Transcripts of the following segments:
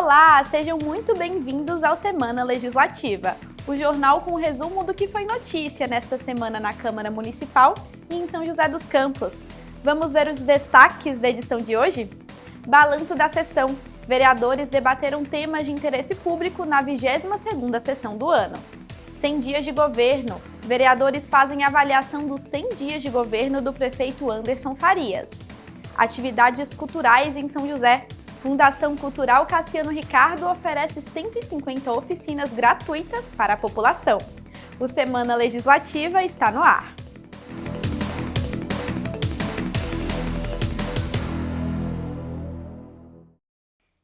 Olá, sejam muito bem-vindos ao Semana Legislativa, o jornal com o resumo do que foi notícia nesta semana na Câmara Municipal e em São José dos Campos. Vamos ver os destaques da edição de hoje? Balanço da sessão. Vereadores debateram temas de interesse público na 22ª sessão do ano. 100 dias de governo. Vereadores fazem avaliação dos 100 dias de governo do prefeito Anderson Farias. Atividades culturais em São José. Fundação Cultural Cassiano Ricardo oferece 150 oficinas gratuitas para a população. O Semana Legislativa está no ar.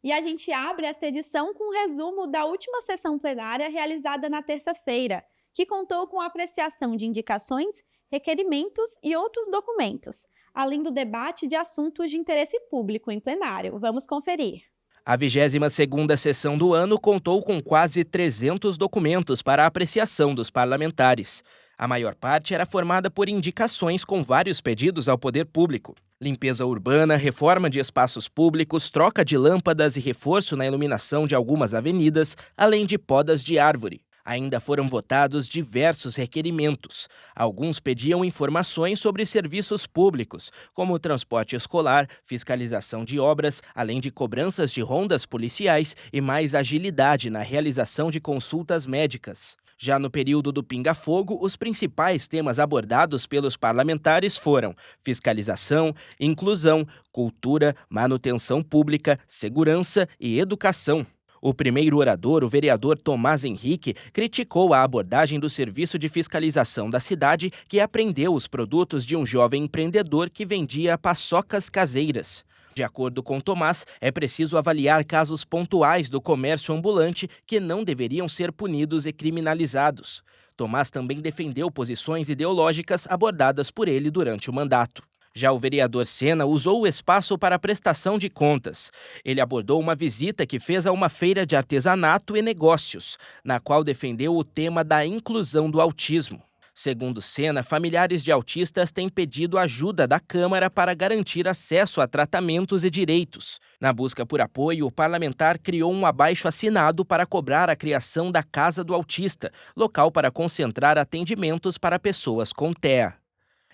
E a gente abre esta edição com um resumo da última sessão plenária realizada na terça-feira, que contou com a apreciação de indicações, requerimentos e outros documentos, além do debate de assuntos de interesse público em plenário. Vamos conferir. A 22ª sessão do ano contou com quase 300 documentos para a apreciação dos parlamentares. A maior parte era formada por indicações com vários pedidos ao poder público. Limpeza urbana, reforma de espaços públicos, troca de lâmpadas e reforço na iluminação de algumas avenidas, além de podas de árvore. Ainda foram votados diversos requerimentos. Alguns pediam informações sobre serviços públicos, como transporte escolar, fiscalização de obras, além de cobranças de rondas policiais e mais agilidade na realização de consultas médicas. Já no período do pinga-fogo, os principais temas abordados pelos parlamentares foram fiscalização, inclusão, cultura, manutenção pública, segurança e educação. O primeiro orador, o vereador Tomás Henrique, criticou a abordagem do Serviço de Fiscalização da cidade, que apreendeu os produtos de um jovem empreendedor que vendia paçocas caseiras. De acordo com Tomás, é preciso avaliar casos pontuais do comércio ambulante que não deveriam ser punidos e criminalizados. Tomás também defendeu posições ideológicas abordadas por ele durante o mandato. Já o vereador Sena usou o espaço para a prestação de contas. Ele abordou uma visita que fez a uma feira de artesanato e negócios, na qual defendeu o tema da inclusão do autismo. Segundo Sena, familiares de autistas têm pedido ajuda da Câmara para garantir acesso a tratamentos e direitos. Na busca por apoio, o parlamentar criou um abaixo-assinado para cobrar a criação da Casa do Autista, local para concentrar atendimentos para pessoas com TEA.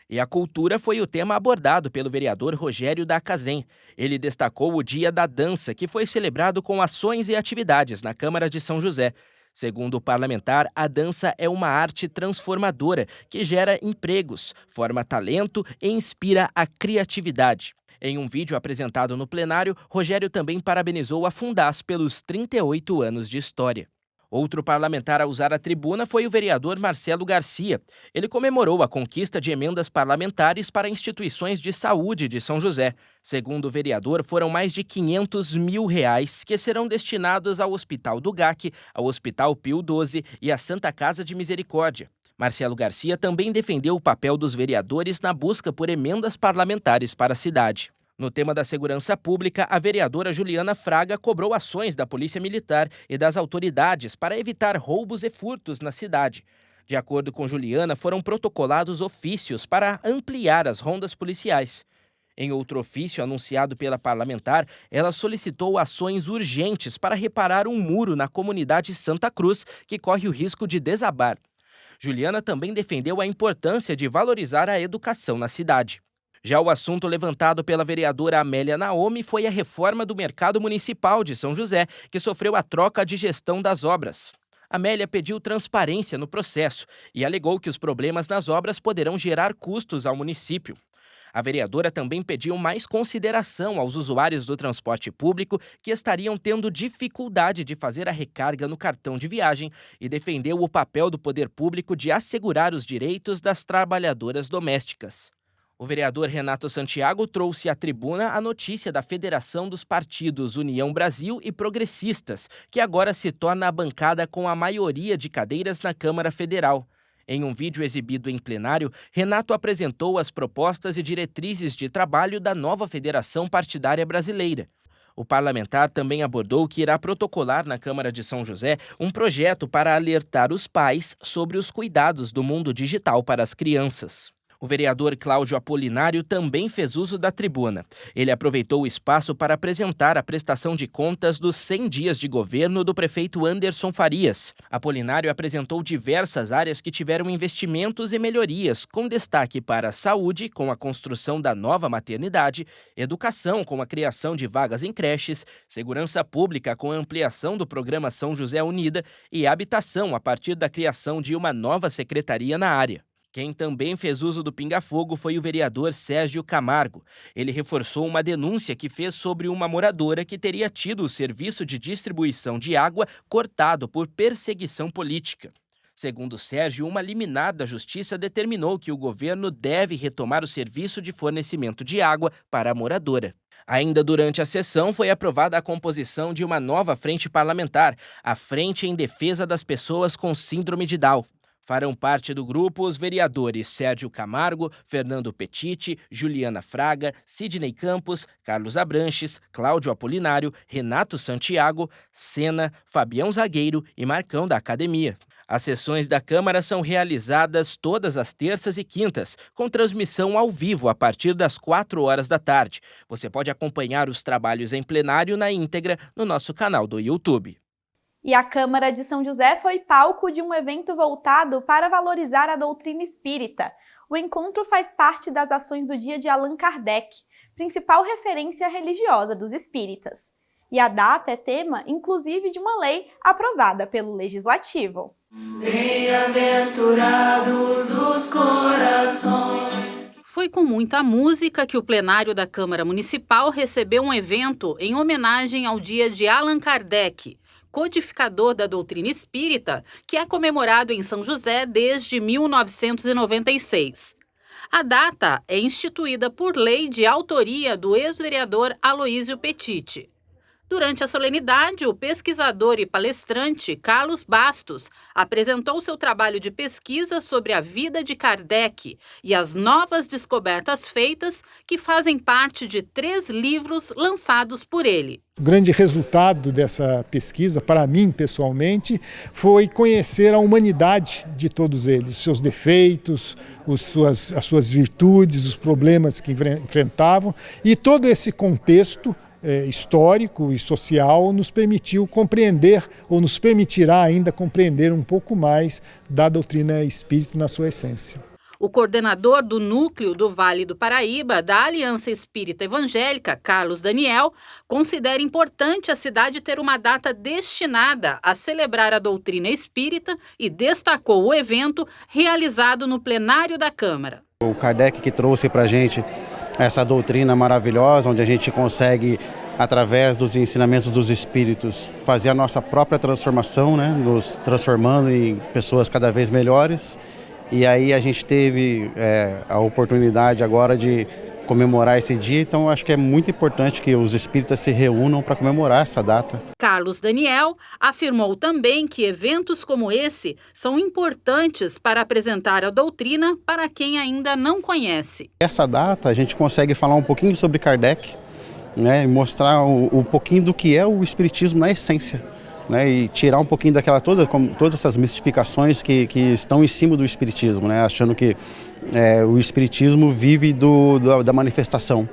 E a cultura foi o tema abordado pelo vereador Rogério da Acazem. Ele destacou o Dia da Dança, que foi celebrado com ações e atividades na Câmara de São José. Segundo o parlamentar, a dança é uma arte transformadora que gera empregos, forma talento e inspira a criatividade. Em um vídeo apresentado no plenário, Rogério também parabenizou a Fundas pelos 38 anos de história. Outro parlamentar a usar a tribuna foi o vereador Marcelo Garcia. Ele comemorou a conquista de emendas parlamentares para instituições de saúde de São José. Segundo o vereador, foram mais de R$500 mil que serão destinados ao Hospital do GAC, ao Hospital Pio XII e à Santa Casa de Misericórdia. Marcelo Garcia também defendeu o papel dos vereadores na busca por emendas parlamentares para a cidade. No tema da segurança pública, a vereadora Juliana Fraga cobrou ações da Polícia Militar e das autoridades para evitar roubos e furtos na cidade. De acordo com Juliana, foram protocolados ofícios para ampliar as rondas policiais. Em outro ofício anunciado pela parlamentar, ela solicitou ações urgentes para reparar um muro na comunidade Santa Cruz, que corre o risco de desabar. Juliana também defendeu a importância de valorizar a educação na cidade. Já o assunto levantado pela vereadora Amélia Naomi foi a reforma do Mercado Municipal de São José, que sofreu a troca de gestão das obras. Amélia pediu transparência no processo e alegou que os problemas nas obras poderão gerar custos ao município. A vereadora também pediu mais consideração aos usuários do transporte público que estariam tendo dificuldade de fazer a recarga no cartão de viagem e defendeu o papel do poder público de assegurar os direitos das trabalhadoras domésticas. O vereador Renato Santiago trouxe à tribuna a notícia da Federação dos Partidos União Brasil e Progressistas, que agora se torna a bancada com a maioria de cadeiras na Câmara Federal. Em um vídeo exibido em plenário, Renato apresentou as propostas e diretrizes de trabalho da nova Federação Partidária Brasileira. O parlamentar também abordou que irá protocolar na Câmara de São José um projeto para alertar os pais sobre os cuidados do mundo digital para as crianças. O vereador Cláudio Apolinário também fez uso da tribuna. Ele aproveitou o espaço para apresentar a prestação de contas dos 100 dias de governo do prefeito Anderson Farias. Apolinário apresentou diversas áreas que tiveram investimentos e melhorias, com destaque para a saúde, com a construção da nova maternidade, educação, com a criação de vagas em creches, segurança pública, com a ampliação do programa São José Unida e habitação, a partir da criação de uma nova secretaria na área. Quem também fez uso do pinga-fogo foi o vereador Sérgio Camargo. Ele reforçou uma denúncia que fez sobre uma moradora que teria tido o serviço de distribuição de água cortado por perseguição política. Segundo Sérgio, uma liminar da Justiça determinou que o governo deve retomar o serviço de fornecimento de água para a moradora. Ainda durante a sessão, foi aprovada a composição de uma nova frente parlamentar, a Frente em Defesa das Pessoas com Síndrome de Down. Farão parte do grupo os vereadores Sérgio Camargo, Fernando Petiti, Juliana Fraga, Sidney Campos, Carlos Abranches, Cláudio Apolinário, Renato Santiago, Sena, Fabião Zagueiro e Marcão da Academia. As sessões da Câmara são realizadas todas as terças e quintas, com transmissão ao vivo a partir das 4 horas da tarde. Você pode acompanhar os trabalhos em plenário na íntegra no nosso canal do YouTube. E a Câmara de São José foi palco de um evento voltado para valorizar a doutrina espírita. O encontro faz parte das ações do dia de Allan Kardec, principal referência religiosa dos espíritas. E a data é tema, inclusive, de uma lei aprovada pelo Legislativo. Bem-aventurados os corações. Foi com muita música que o plenário da Câmara Municipal recebeu um evento em homenagem ao dia de Allan Kardec, codificador da doutrina espírita, que é comemorado em São José desde 1996. A data é instituída por lei de autoria do ex-vereador Aloísio Petiti. Durante a solenidade, o pesquisador e palestrante Carlos Bastos apresentou seu trabalho de pesquisa sobre a vida de Kardec e as novas descobertas feitas, que fazem parte de 3 livros lançados por ele. O grande resultado dessa pesquisa, para mim pessoalmente, foi conhecer a humanidade de todos eles, seus defeitos, as suas virtudes, os problemas que enfrentavam, e todo esse contexto histórico e social nos permitiu compreender, ou nos permitirá ainda compreender um pouco mais da doutrina espírita na sua essência. O coordenador do Núcleo do Vale do Paraíba, da Aliança Espírita Evangélica, Carlos Daniel, considera importante a cidade ter uma data destinada a celebrar a doutrina espírita e destacou o evento realizado no plenário da Câmara. O Kardec que trouxe para a gente essa doutrina maravilhosa, onde a gente consegue, através dos ensinamentos dos espíritos, fazer a nossa própria transformação, né? Nos transformando em pessoas cada vez melhores. E aí a gente teve a oportunidade agora de comemorar esse dia, então acho que é muito importante que os espíritas se reúnam para comemorar essa data. Carlos Daniel afirmou também que eventos como esse são importantes para apresentar a doutrina para quem ainda não conhece. Essa data a gente consegue falar um pouquinho sobre Kardec, né, e mostrar um pouquinho do que é o espiritismo na essência. Né, e tirar um pouquinho todas essas mistificações que estão em cima do espiritismo, né, achando que o espiritismo vive da manifestação,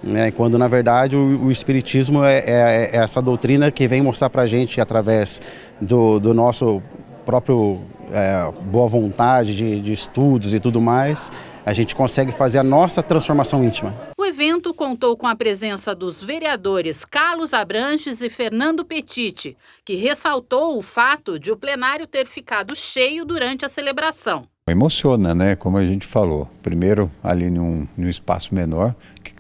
né, quando na verdade o espiritismo é essa doutrina que vem mostrar para a gente, através do nosso próprio boa vontade de estudos e tudo mais, a gente consegue fazer a nossa transformação íntima. O evento contou com a presença dos vereadores Carlos Abranches e Fernando Petiti, que ressaltou o fato de o plenário ter ficado cheio durante a celebração. Emociona, né? Como a gente falou. Primeiro, ali num espaço menor, que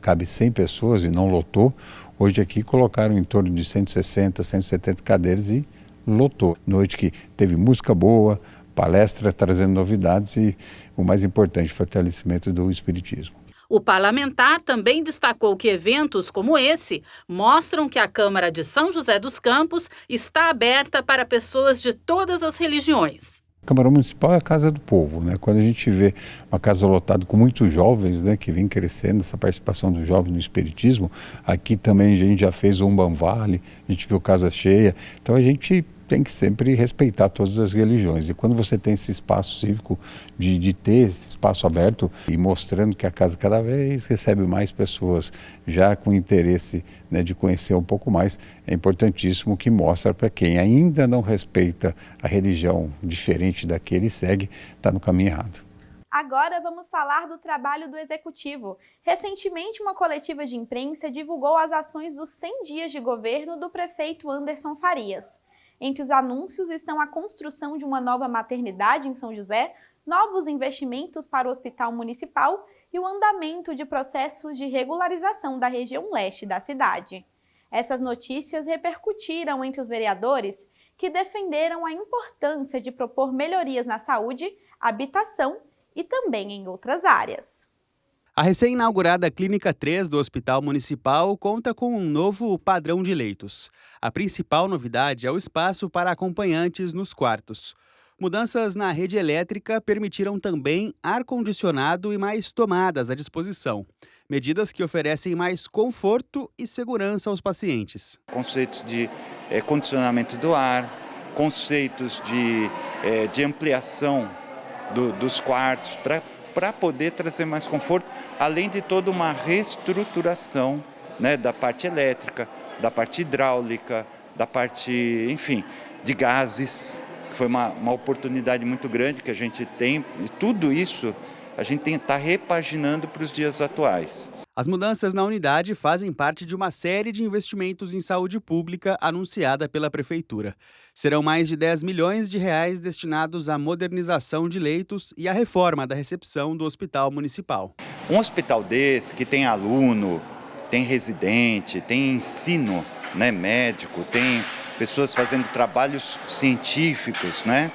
cabe 100 pessoas e não lotou. Hoje aqui colocaram em torno de 160, 170 cadeiras e lotou. Noite que teve música boa, palestra trazendo novidades e, o mais importante, fortalecimento do espiritismo. O parlamentar também destacou que eventos como esse mostram que a Câmara de São José dos Campos está aberta para pessoas de todas as religiões. A Câmara Municipal é a casa do povo, né? Quando a gente vê uma casa lotada com muitos jovens, né, que vem crescendo essa participação dos jovens no espiritismo, aqui também a gente já fez o Umban Vale, a gente viu casa cheia, então a gente tem que sempre respeitar todas as religiões. E quando você tem esse espaço cívico de ter esse espaço aberto e mostrando que a casa cada vez recebe mais pessoas já com interesse, né, de conhecer um pouco mais, é importantíssimo que mostra para quem ainda não respeita a religião diferente da que ele segue, está no caminho errado. Agora vamos falar do trabalho do Executivo. Recentemente, uma coletiva de imprensa divulgou as ações dos 100 dias de governo do prefeito Anderson Farias. Entre os anúncios estão a construção de uma nova maternidade em São José, novos investimentos para o Hospital Municipal e o andamento de processos de regularização da região leste da cidade. Essas notícias repercutiram entre os vereadores, que defenderam a importância de propor melhorias na saúde, habitação e também em outras áreas. A recém-inaugurada Clínica 3 do Hospital Municipal conta com um novo padrão de leitos. A principal novidade é o espaço para acompanhantes nos quartos. Mudanças na rede elétrica permitiram também ar-condicionado e mais tomadas à disposição. Medidas que oferecem mais conforto e segurança aos pacientes. Conceitos de condicionamento do ar, conceitos de ampliação dos quartos para poder trazer mais conforto, além de toda uma reestruturação, né, da parte elétrica, da parte hidráulica, da parte, enfim, de gases. Foi uma oportunidade muito grande que a gente tem, e tudo isso a gente está repaginando para os dias atuais. As mudanças na unidade fazem parte de uma série de investimentos em saúde pública anunciada pela Prefeitura. Serão mais de 10 milhões de reais destinados à modernização de leitos e à reforma da recepção do Hospital Municipal. Um hospital desse, que tem aluno, tem residente, tem ensino, né, médico, tem pessoas fazendo trabalhos científicos, né?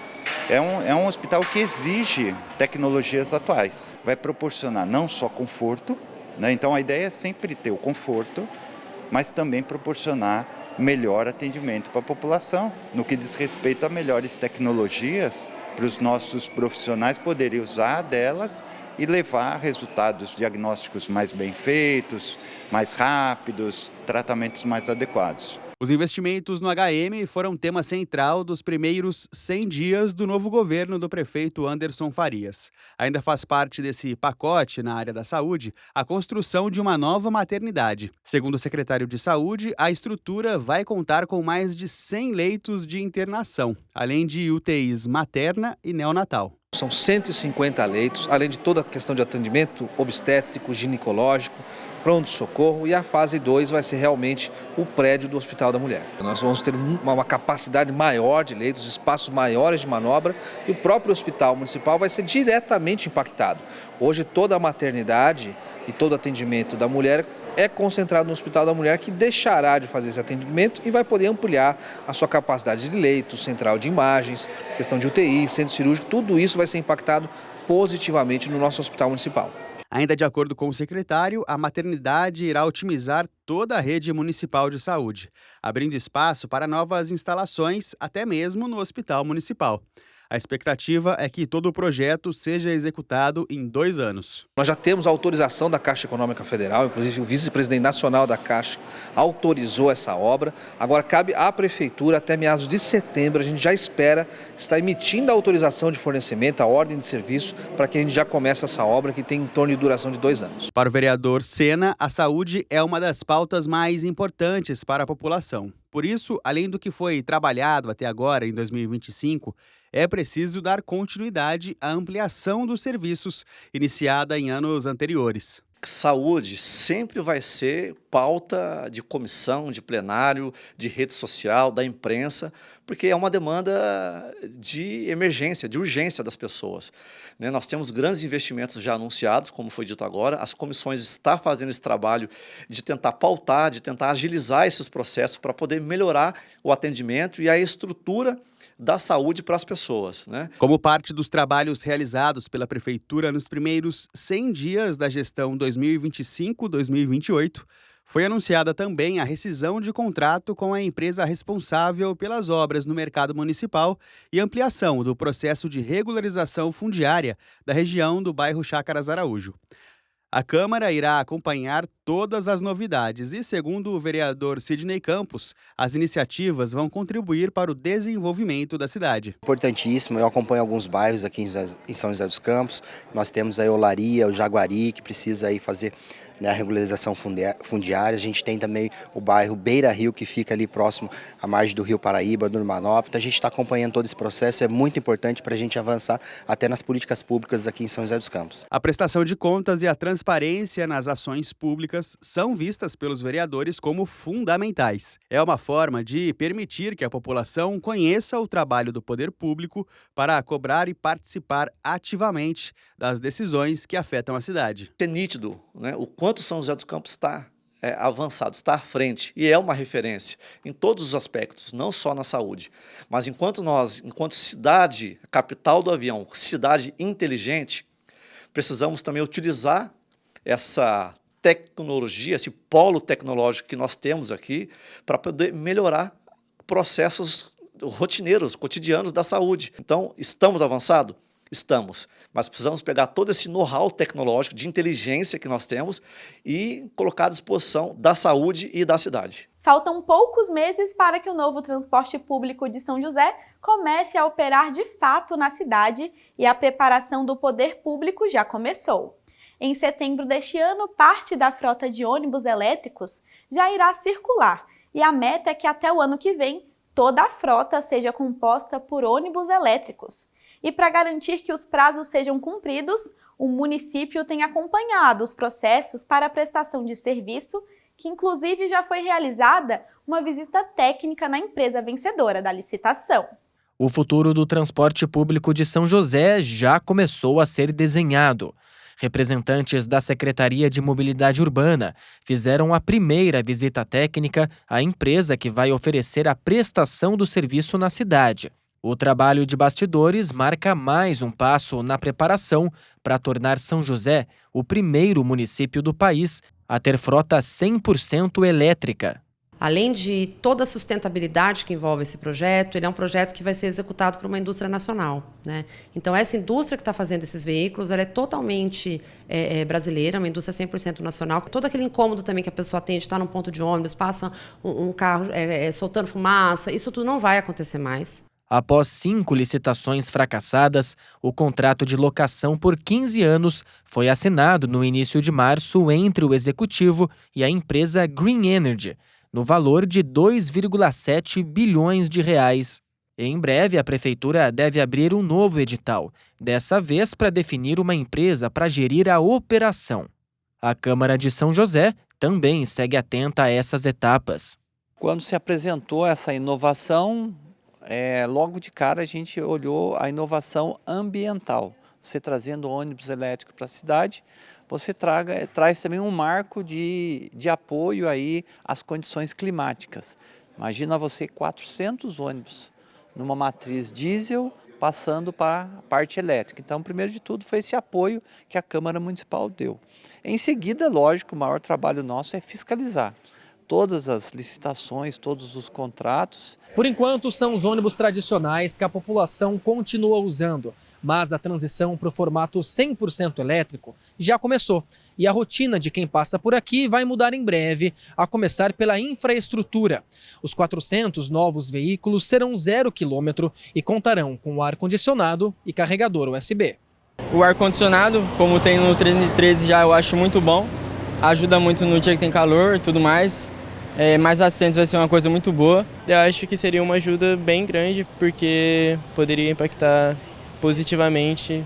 É um hospital que exige tecnologias atuais. Vai proporcionar não só conforto, né? Então a ideia é sempre ter o conforto, mas também proporcionar melhor atendimento para a população, no que diz respeito a melhores tecnologias para os nossos profissionais poderem usar delas e levar resultados diagnósticos mais bem feitos, mais rápidos, tratamentos mais adequados. Os investimentos no HM foram tema central dos primeiros 100 dias do novo governo do prefeito Anderson Farias. Ainda faz parte desse pacote na área da saúde a construção de uma nova maternidade. Segundo o secretário de Saúde, a estrutura vai contar com mais de 100 leitos de internação, além de UTIs materna e neonatal. São 150 leitos, além de toda a questão de atendimento obstétrico, ginecológico, pronto-socorro, e a fase 2 vai ser realmente o prédio do Hospital da Mulher. Nós vamos ter uma capacidade maior de leitos, espaços maiores de manobra, e o próprio Hospital Municipal vai ser diretamente impactado. Hoje toda a maternidade e todo o atendimento da mulher é concentrado no Hospital da Mulher, que deixará de fazer esse atendimento e vai poder ampliar a sua capacidade de leito, central de imagens, questão de UTI, centro cirúrgico, tudo isso vai ser impactado positivamente no nosso Hospital Municipal. Ainda de acordo com o secretário, a maternidade irá otimizar toda a rede municipal de saúde, abrindo espaço para novas instalações, até mesmo no Hospital Municipal. A expectativa é que todo o projeto seja executado em 2 anos. Nós já temos a autorização da Caixa Econômica Federal, inclusive o vice-presidente nacional da Caixa autorizou essa obra. Agora cabe à Prefeitura, até meados de setembro, a gente já espera estar emitindo a autorização de fornecimento, a ordem de serviço, para que a gente já comece essa obra, que tem em torno de duração de 2 anos. Para o vereador Sena, a saúde é uma das pautas mais importantes para a população. Por isso, além do que foi trabalhado até agora, em 2025, é preciso dar continuidade à ampliação dos serviços iniciada em anos anteriores. Saúde sempre vai ser pauta de comissão, de plenário, de rede social, da imprensa, porque é uma demanda de emergência, de urgência das pessoas. Nós temos grandes investimentos já anunciados, como foi dito agora, as comissões estão fazendo esse trabalho de tentar pautar, de tentar agilizar esses processos para poder melhorar o atendimento e a estrutura da saúde para as pessoas, né? Como parte dos trabalhos realizados pela Prefeitura nos primeiros 100 dias da gestão 2025-2028, foi anunciada também a rescisão de contrato com a empresa responsável pelas obras no mercado municipal e ampliação do processo de regularização fundiária da região do bairro Chácaras Araújo. A Câmara irá acompanhar todas as novidades e, segundo o vereador Sidney Campos, as iniciativas vão contribuir para o desenvolvimento da cidade. Importantíssimo, eu acompanho alguns bairros aqui em São José dos Campos. Nós temos aí Olaria, o Jaguari, que precisa aí fazer a regularização fundiária. A gente tem também o bairro Beira Rio, que fica ali próximo à margem do Rio Paraíba, do Urbanópolis. Então a gente está acompanhando todo esse processo, é muito importante para a gente avançar até nas políticas públicas aqui em São José dos Campos. A prestação de contas e a transparência nas ações públicas são vistas pelos vereadores como fundamentais. É uma forma de permitir que a população conheça o trabalho do poder público para cobrar e participar ativamente das decisões que afetam a cidade. É nítido, né, o quanto São José dos Campos está avançado, está à frente e é uma referência em todos os aspectos, não só na saúde. Mas enquanto cidade, capital do avião, cidade inteligente, precisamos também utilizar essa tecnologia, esse polo tecnológico que nós temos aqui para poder melhorar processos rotineiros, cotidianos da saúde. Então, estamos avançados? Estamos, mas precisamos pegar todo esse know-how tecnológico de inteligência que nós temos e colocar à disposição da saúde e da cidade. Faltam poucos meses para que o novo transporte público de São José comece a operar de fato na cidade e a preparação do poder público já começou. Em setembro deste ano, parte da frota de ônibus elétricos já irá circular e a meta é que até o ano que vem toda a frota seja composta por ônibus elétricos. E para garantir que os prazos sejam cumpridos, o município tem acompanhado os processos para a prestação de serviço, que inclusive já foi realizada uma visita técnica na empresa vencedora da licitação. O futuro do transporte público de São José já começou a ser desenhado. Representantes da Secretaria de Mobilidade Urbana fizeram a primeira visita técnica à empresa que vai oferecer a prestação do serviço na cidade. O trabalho de bastidores marca mais um passo na preparação para tornar São José o primeiro município do país a ter frota 100% elétrica. Além de toda a sustentabilidade que envolve esse projeto, ele é um projeto que vai ser executado por uma indústria nacional, né? Então, essa indústria que está fazendo esses veículos, ela é totalmente brasileira, uma indústria 100% nacional. Todo aquele incômodo também que a pessoa tem de estar num ponto de ônibus, passa um carro soltando fumaça, isso tudo não vai acontecer mais. Após 5 licitações fracassadas, o contrato de locação por 15 anos foi assinado no início de março entre o executivo e a empresa Green Energy, no valor de 2,7 bilhões de reais. Em breve, a prefeitura deve abrir um novo edital, dessa vez para definir uma empresa para gerir a operação. A Câmara de São José também segue atenta a essas etapas. Quando se apresentou essa inovação, logo de cara a gente olhou a inovação ambiental. Você trazendo ônibus elétrico para a cidade, você traz também um marco de apoio aí às condições climáticas. Imagina você 400 ônibus numa matriz diesel passando para a parte elétrica. Então, primeiro de tudo, foi esse apoio que a Câmara Municipal deu. Em seguida, lógico, o maior trabalho nosso é fiscalizar todas as licitações, todos os contratos. Por enquanto, são os ônibus tradicionais que a população continua usando, mas a transição para o formato 100% elétrico já começou. E a rotina de quem passa por aqui vai mudar em breve, a começar pela infraestrutura. Os 400 novos veículos serão 0 km e contarão com ar-condicionado e carregador USB. O ar-condicionado, como tem no 1313 já, eu acho muito bom. Ajuda muito no dia que tem calor e tudo mais. Mais assentos vai ser uma coisa muito boa. Eu acho que seria uma ajuda bem grande, porque poderia impactar positivamente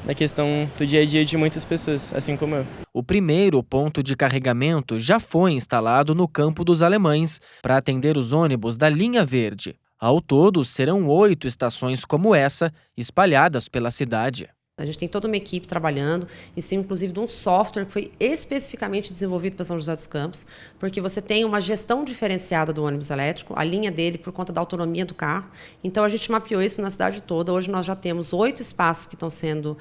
na questão do dia a dia de muitas pessoas, assim como eu. O primeiro ponto de carregamento já foi instalado no Campo dos Alemães para atender os ônibus da linha verde. Ao todo, serão 8 estações como essa, espalhadas pela cidade. A gente tem toda uma equipe trabalhando em cima, inclusive, de um software que foi especificamente desenvolvido para São José dos Campos, porque você tem uma gestão diferenciada do ônibus elétrico, a linha dele por conta da autonomia do carro. Então, a gente mapeou isso na cidade toda. Hoje, nós já temos 8 espaços que estão sendo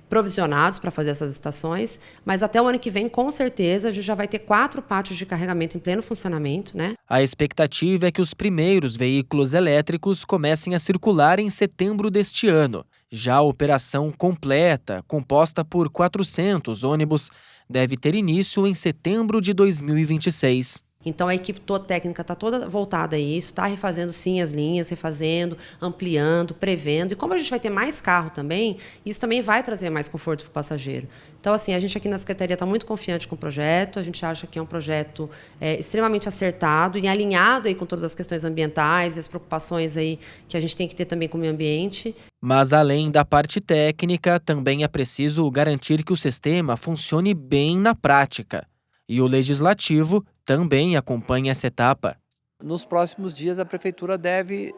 provisionados para fazer essas estações, mas até o ano que vem, com certeza, a gente já vai ter 4 pátios de carregamento em pleno funcionamento, né? A expectativa é que os primeiros veículos elétricos comecem a circular em setembro deste ano. Já a operação completa, composta por 400 ônibus, deve ter início em setembro de 2026. Então a equipe toda técnica está toda voltada a isso, está refazendo sim as linhas, refazendo, ampliando, prevendo. E como a gente vai ter mais carro também, isso também vai trazer mais conforto para o passageiro. Então, assim, a gente aqui na Secretaria está muito confiante com o projeto, a gente acha que é um projeto extremamente acertado e alinhado aí com todas as questões ambientais e as preocupações aí que a gente tem que ter também com o meio ambiente. Mas além da parte técnica, também é preciso garantir que o sistema funcione bem na prática. E o Legislativo também acompanha essa etapa. Nos próximos dias, a Prefeitura deve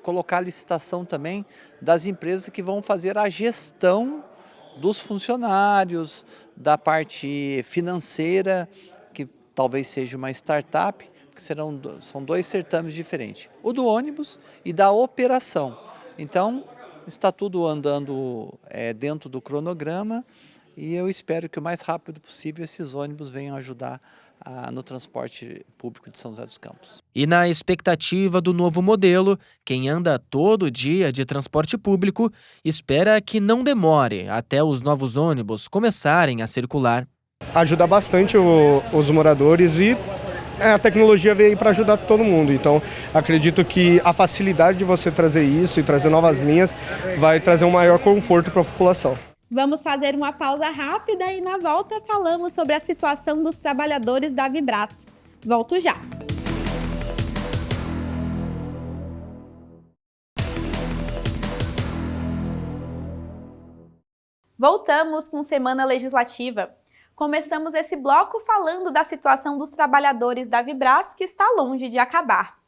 colocar a licitação também das empresas que vão fazer a gestão dos funcionários, da parte financeira, que talvez seja uma startup, porque são 2 certames diferentes. O do ônibus e da operação. Então, está tudo andando dentro do cronograma e eu espero que o mais rápido possível esses ônibus venham ajudar no transporte público de São José dos Campos. E na expectativa do novo modelo, quem anda todo dia de transporte público espera que não demore até os novos ônibus começarem a circular. Ajuda bastante os moradores e a tecnologia veio para ajudar todo mundo. Então, acredito que a facilidade de você trazer isso e trazer novas linhas vai trazer um maior conforto para a população. Vamos fazer uma pausa rápida e na volta falamos sobre a situação dos trabalhadores da Vibras. Volto já! Voltamos com Semana Legislativa. Começamos esse bloco falando da situação dos trabalhadores da Vibras, que está longe de acabar.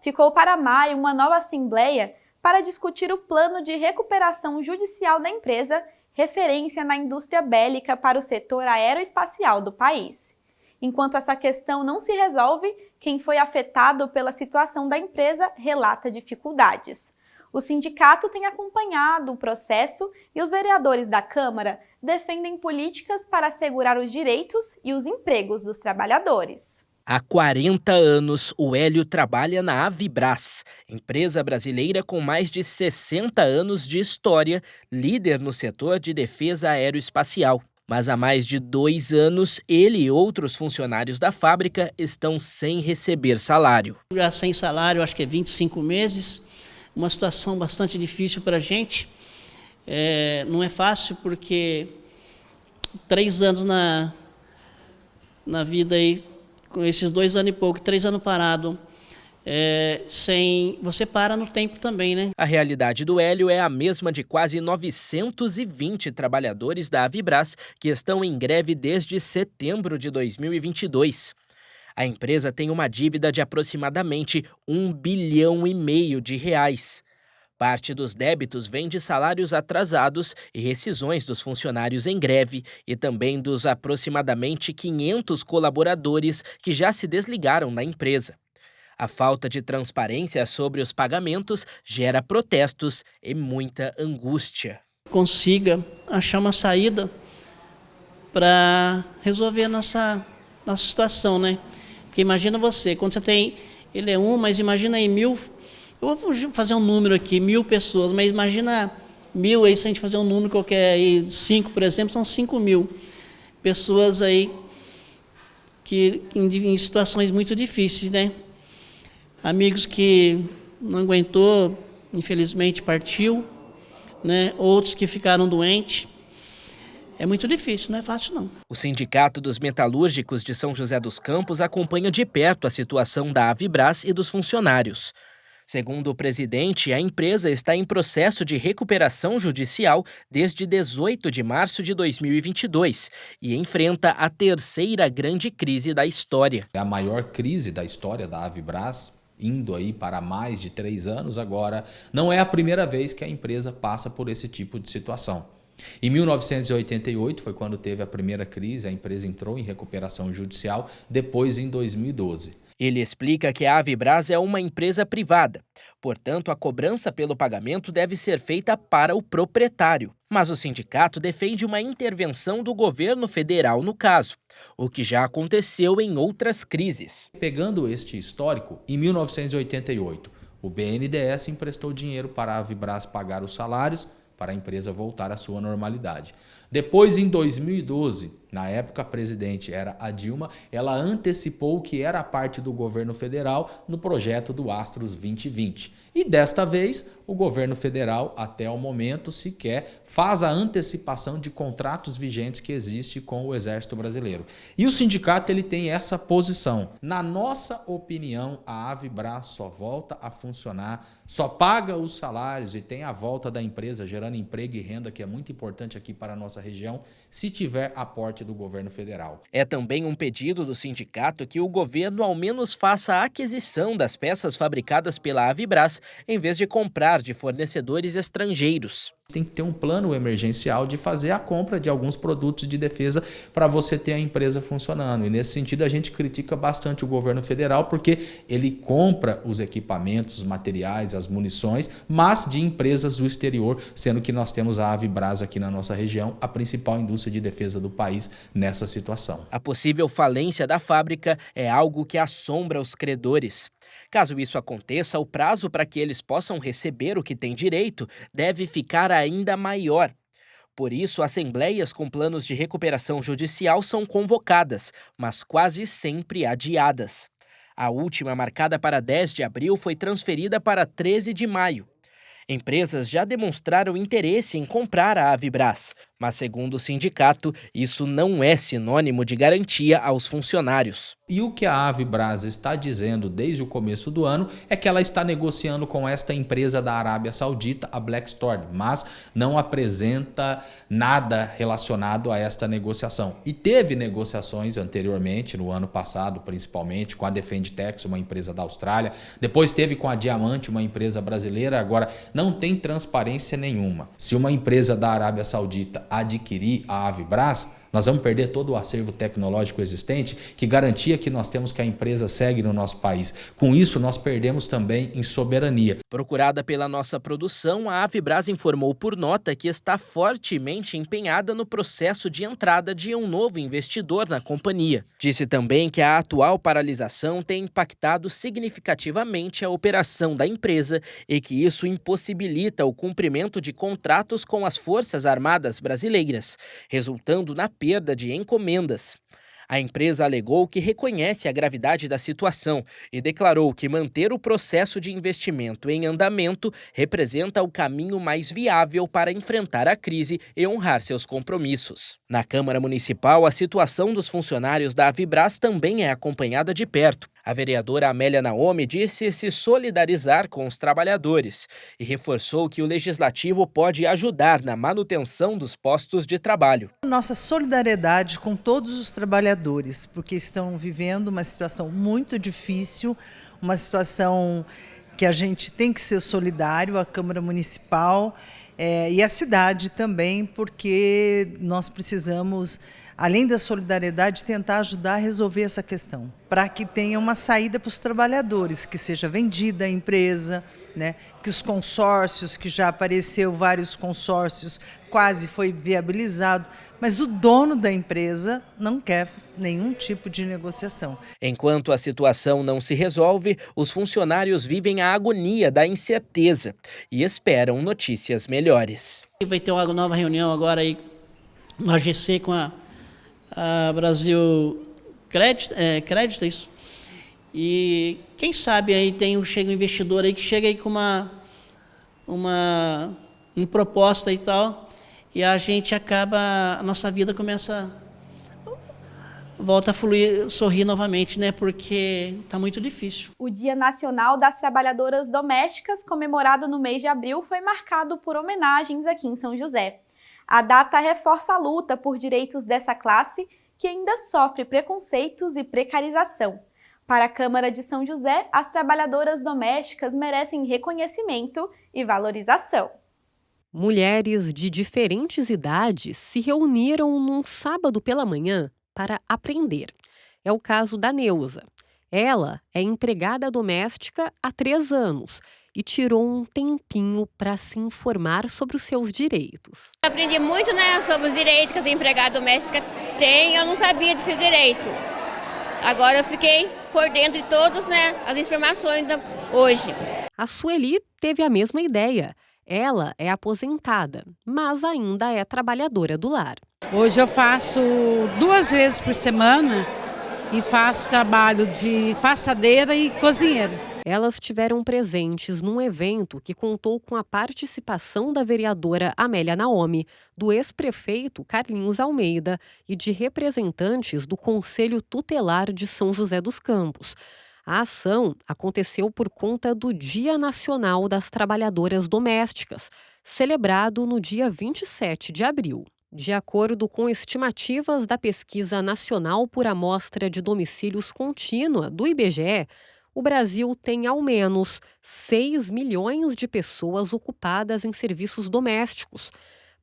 Ficou para maio uma nova assembleia para discutir o plano de recuperação judicial da empresa, referência na indústria bélica para o setor aeroespacial do país. Enquanto essa questão não se resolve, quem foi afetado pela situação da empresa relata dificuldades. O sindicato tem acompanhado o processo e os vereadores da Câmara defendem políticas para assegurar os direitos e os empregos dos trabalhadores. Há 40 anos, o Hélio trabalha na Avibras, empresa brasileira com mais de 60 anos de história, líder no setor de defesa aeroespacial. Mas há mais de 2 anos, ele e outros funcionários da fábrica estão sem receber salário. Já sem salário, acho que é 25 meses, uma situação bastante difícil para a gente. Não é fácil porque 3 anos na vida aí, com esses 2 anos e pouco, 3 anos parado, você para no tempo também, né? A realidade do Hélio é a mesma de quase 920 trabalhadores da Avibras que estão em greve desde setembro de 2022. A empresa tem uma dívida de aproximadamente R$1,5 bilhão de reais. Parte dos débitos vem de salários atrasados e rescisões dos funcionários em greve e também dos aproximadamente 500 colaboradores que já se desligaram da empresa. A falta de transparência sobre os pagamentos gera protestos e muita angústia. Consiga achar uma saída para resolver a nossa situação, né? Porque imagina você, quando você tem, ele é mas imagina aí 1.000, eu vou fazer um número aqui, 1.000 pessoas, mas imagina 1.000 aí, se a gente fazer um número qualquer aí, 5, por exemplo, são 5.000 pessoas aí que em situações muito difíceis, né? Amigos que não aguentou, infelizmente partiu, né? Outros que ficaram doentes. É muito difícil, não é fácil não. O Sindicato dos Metalúrgicos de São José dos Campos acompanha de perto a situação da Avibras e dos funcionários. Segundo o presidente, a empresa está em processo de recuperação judicial desde 18 de março de 2022 e enfrenta a 3ª grande crise da história. É a maior crise da história da Avibras, indo aí para mais de 3 anos agora. Não é a primeira vez que a empresa passa por esse tipo de situação. Em 1988 foi quando teve a primeira crise, a empresa entrou em recuperação judicial, depois em 2012. Ele explica que a Avibras é uma empresa privada, portanto a cobrança pelo pagamento deve ser feita para o proprietário. Mas o sindicato defende uma intervenção do governo federal no caso, o que já aconteceu em outras crises. Pegando este histórico, em 1988, o BNDES emprestou dinheiro para a Avibras pagar os salários, para a empresa voltar à sua normalidade. Depois, em 2012, na época a presidente era a Dilma, ela antecipou o que era parte do governo federal no projeto do Astros 2020. E desta vez, o governo federal, até o momento, sequer faz a antecipação de contratos vigentes que existe com o Exército Brasileiro. E o sindicato ele tem essa posição. Na nossa opinião, a Avibras só volta a funcionar, só paga os salários e tem a volta da empresa gerando emprego e renda, que é muito importante aqui para a nossa região, se tiver aporte do governo federal. É também um pedido do sindicato que o governo ao menos faça a aquisição das peças fabricadas pela Avibras, em vez de comprar de fornecedores estrangeiros. Tem que ter um plano emergencial de fazer a compra de alguns produtos de defesa para você ter a empresa funcionando. E nesse sentido a gente critica bastante o governo federal porque ele compra os equipamentos, os materiais, as munições, mas de empresas do exterior, sendo que nós temos a Avibras aqui na nossa região, a principal indústria de defesa do país nessa situação. A possível falência da fábrica é algo que assombra os credores. Caso isso aconteça, o prazo para que eles possam receber o que têm direito deve ficar ainda maior. Por isso, assembleias com planos de recuperação judicial são convocadas, mas quase sempre adiadas. A última, marcada para 10 de abril, foi transferida para 13 de maio. Empresas já demonstraram interesse em comprar a Avibras, mas, segundo o sindicato, isso não é sinônimo de garantia aos funcionários. E o que a Avibras está dizendo desde o começo do ano é que ela está negociando com esta empresa da Arábia Saudita, a Blackstone, mas não apresenta nada relacionado a esta negociação. E teve negociações anteriormente, no ano passado principalmente, com a Defendtex, uma empresa da Austrália. Depois teve com a Diamante, uma empresa brasileira. Agora, não tem transparência nenhuma. Se uma empresa da Arábia Saudita adquirir a Avibras, nós vamos perder todo o acervo tecnológico existente, que garantia que nós temos que a empresa segue no nosso país. Com isso, nós perdemos também em soberania. Procurada pela nossa produção, a Avibras informou por nota que está fortemente empenhada no processo de entrada de um novo investidor na companhia. Disse também que a atual paralisação tem impactado significativamente a operação da empresa e que isso impossibilita o cumprimento de contratos com as Forças Armadas brasileiras, resultando na perda de encomendas. A empresa alegou que reconhece a gravidade da situação e declarou que manter o processo de investimento em andamento representa o caminho mais viável para enfrentar a crise e honrar seus compromissos. Na Câmara Municipal, a situação dos funcionários da Avibras também é acompanhada de perto. A vereadora Amélia Naomi disse se solidarizar com os trabalhadores e reforçou que o Legislativo pode ajudar na manutenção dos postos de trabalho. Nossa solidariedade com todos os trabalhadores, porque estão vivendo uma situação muito difícil, uma situação que a gente tem que ser solidário, a Câmara Municipal e a cidade também, porque nós precisamos, além da solidariedade, tentar ajudar a resolver essa questão, para que tenha uma saída para os trabalhadores, que seja vendida a empresa, né? Que os consórcios, que já apareceu vários consórcios, quase foi viabilizado, mas o dono da empresa não quer nenhum tipo de negociação. Enquanto a situação não se resolve, os funcionários vivem a agonia da incerteza e esperam notícias melhores. Vai ter uma nova reunião agora aí no AGC com a Brasil Crédito, isso. E quem sabe aí chega um investidor aí que chega aí com uma proposta e tal, e a gente a nossa vida volta a fluir, sorrir novamente, né? Porque está muito difícil. O Dia Nacional das Trabalhadoras Domésticas, comemorado no mês de abril, foi marcado por homenagens aqui em São José. A data reforça a luta por direitos dessa classe, que ainda sofre preconceitos e precarização. Para a Câmara de São José, as trabalhadoras domésticas merecem reconhecimento e valorização. Mulheres de diferentes idades se reuniram num sábado pela manhã para aprender. É o caso da Neuza. Ela é empregada doméstica há 3 anos e tirou um tempinho para se informar sobre os seus direitos. Aprendi muito, sobre os direitos que as empregadas domésticas têm. Eu não sabia desse direito. Agora eu fiquei por dentro de todas as informações hoje. A Sueli teve a mesma ideia. Ela é aposentada, mas ainda é trabalhadora do lar. Hoje eu faço 2 vezes por semana e faço trabalho de passadeira e cozinheira. Elas estiveram presentes num evento que contou com a participação da vereadora Amélia Naomi, do ex-prefeito Carlinhos Almeida e de representantes do Conselho Tutelar de São José dos Campos. A ação aconteceu por conta do Dia Nacional das Trabalhadoras Domésticas, celebrado no dia 27 de abril. De acordo com estimativas da Pesquisa Nacional por Amostra de Domicílios Contínua, do IBGE, o Brasil tem ao menos 6 milhões de pessoas ocupadas em serviços domésticos.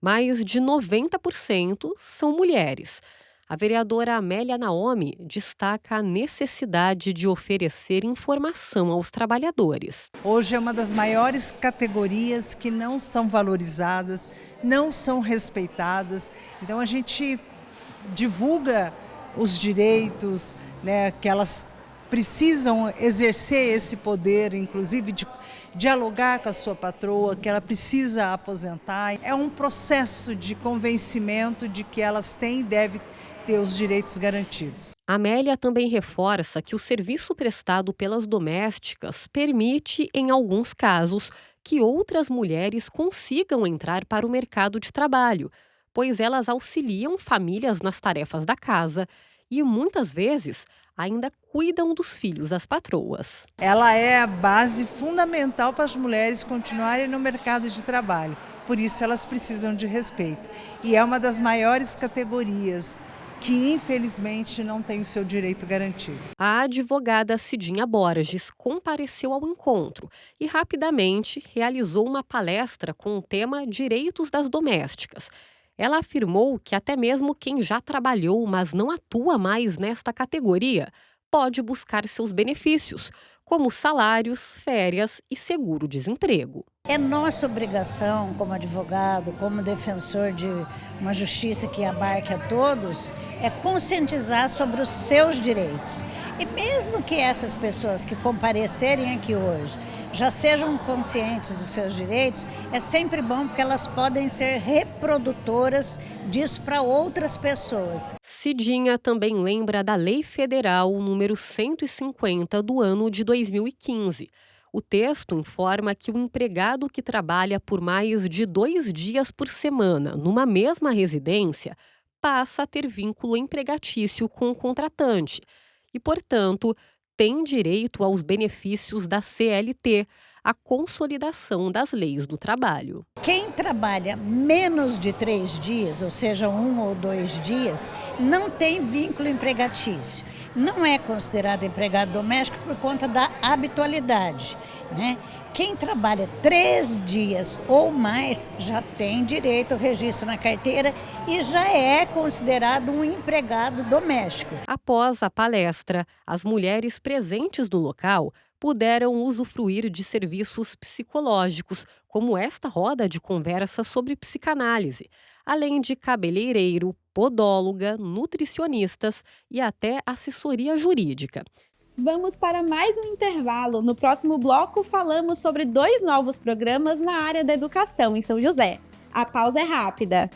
Mais de 90% são mulheres. A vereadora Amélia Naomi destaca a necessidade de oferecer informação aos trabalhadores. Hoje é uma das maiores categorias que não são valorizadas, não são respeitadas. Então a gente divulga os direitos, né, que elas precisam exercer esse poder, inclusive de dialogar com a sua patroa, que ela precisa aposentar. É um processo de convencimento de que elas têm e devem ter os direitos garantidos. Amélia também reforça que o serviço prestado pelas domésticas permite, em alguns casos, que outras mulheres consigam entrar para o mercado de trabalho, pois elas auxiliam famílias nas tarefas da casa e, muitas vezes, ainda cuidam dos filhos das patroas. Ela é a base fundamental para as mulheres continuarem no mercado de trabalho. Por isso elas precisam de respeito. E é uma das maiores categorias que, infelizmente, não tem o seu direito garantido. A advogada Cidinha Borges compareceu ao encontro e rapidamente realizou uma palestra com o tema Direitos das Domésticas. Ela afirmou que até mesmo quem já trabalhou, mas não atua mais nesta categoria, pode buscar seus benefícios, como salários, férias e seguro-desemprego. É nossa obrigação, como advogado, como defensor de uma justiça que abarque a todos, é conscientizar sobre os seus direitos. E mesmo que essas pessoas que comparecerem aqui hoje já sejam conscientes dos seus direitos, é sempre bom porque elas podem ser reprodutoras disso para outras pessoas. Cidinha também lembra da Lei Federal número 150 do ano de 2015. O texto informa que o empregado que trabalha por mais de 2 dias por semana numa mesma residência passa a ter vínculo empregatício com o contratante e, portanto, tem direito aos benefícios da CLT, a consolidação das leis do trabalho. Quem trabalha menos de 3 dias, ou seja, 1 ou 2 dias, não tem vínculo empregatício. Não é considerado empregado doméstico por conta da habitualidade, né? Quem trabalha 3 dias ou mais já tem direito ao registro na carteira e já é considerado um empregado doméstico. Após a palestra, as mulheres presentes no local puderam usufruir de serviços psicológicos, como esta roda de conversa sobre psicanálise, além de cabeleireiro, podóloga, nutricionistas e até assessoria jurídica. Vamos para mais um intervalo. No próximo bloco, falamos sobre 2 novos programas na área da educação em São José. A pausa é rápida.